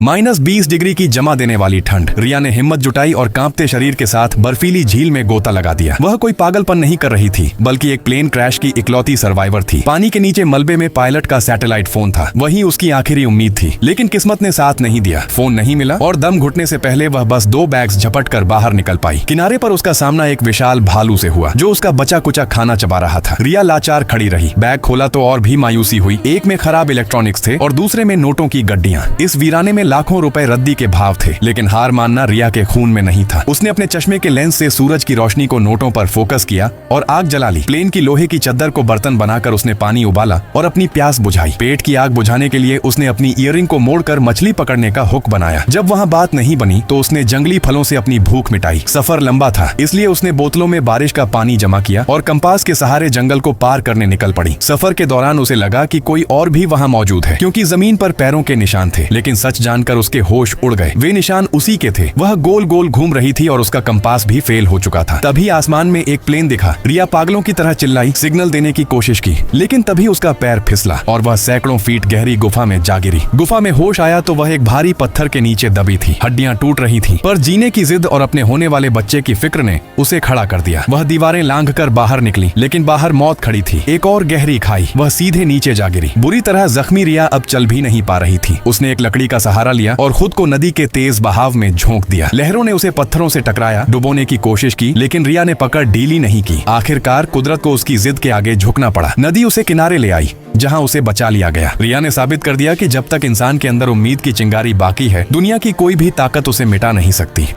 -20 degree की जमा देने वाली ठंड। रिया ने हिम्मत जुटाई और कांपते शरीर के साथ बर्फीली झील में गोता लगा दिया। वह कोई पागलपन नहीं कर रही थी, बल्कि एक प्लेन क्रैश की इकलौती सर्वाइवर थी। पानी के नीचे मलबे में पायलट का सैटेलाइट फोन था, वही उसकी आखिरी उम्मीद थी। लेकिन किस्मत ने साथ नहीं दिया, फोन नहीं मिला और दम घुटने से पहले वह बस 2 बैग्स झपट कर बाहर निकल पाई। किनारे पर उसका सामना एक विशाल भालू से हुआ, जो उसका बचा कुचा खाना चबा रहा था। रिया लाचार खड़ी रही। बैग खोला तो और भी मायूसी हुई। एक में खराब इलेक्ट्रॉनिक्स थे और दूसरे में नोटों की गड्डियां। इस वीराने में लाखों रुपए रद्दी के भाव थे, लेकिन हार मानना रिया के खून में नहीं था। उसने अपने चश्मे के लेंस से सूरज की रोशनी को नोटों पर फोकस किया और आग जला ली। प्लेन की लोहे की चद्दर को बर्तन बनाकर उसने पानी उबाला और अपनी प्यास बुझाई। पेट की आग बुझाने के लिए उसने अपनी ईयरिंग को मोड़कर मछली पकड़ने का हुक बनाया। जब वहाँ बात नहीं बनी तो उसने जंगली फलों से अपनी भूख मिटाई। सफर लंबा था, इसलिए उसने बोतलों में बारिश का पानी जमा किया और कंपास के सहारे जंगल को पार करने निकल पड़ी। सफर के दौरान उसे लगा कि कोई और भी वहाँ मौजूद है, क्योंकि जमीन पर पैरों के निशान थे। लेकिन सच जानकर उसके होश उड़ गए। वे निशान उसी के थे। वह गोल गोल घूम रही थी और उसका कंपास भी फेल हो चुका था। तभी आसमान में एक प्लेन दिखा। रिया पागलों की तरह चिल्लाई, सिग्नल देने की कोशिश की, लेकिन तभी उसका पैर फिसला और वह सैकड़ों फीट गहरी गुफा में जा गिरी। गुफा में होश आया तो वह एक भारी पत्थर के नीचे दबी थी। हड्डियां टूट रही थीं, पर जीने की जिद और अपने होने वाले बच्चे की फिक्र ने उसे खड़ा कर दिया। वह दीवारें लांघकर बाहर निकली, लेकिन बाहर मौत खड़ी थी। एक और गहरी खाई। वह सीधे नीचे जा गिरी। बुरी तरह जख्मी रिया अब चल भी नहीं पा रही थी। उसने एक लकड़ी का सहारा लिया और खुद को नदी के तेज बहाव में झोंक दिया। लहरों ने उसे पत्थरों से टकराया, डुबोने की कोशिश की, लेकिन रिया ने पकड़ ढीली नहीं की। आखिरकार कुदरत को उसकी जिद के आगे झुकना पड़ा। नदी उसे किनारे ले आई, जहां उसे बचा लिया गया। रिया ने साबित कर दिया कि जब तक इंसान के अंदर उम्मीद की चिंगारी बाकी है, दुनिया की कोई भी ताकत उसे मिटा नहीं सकती।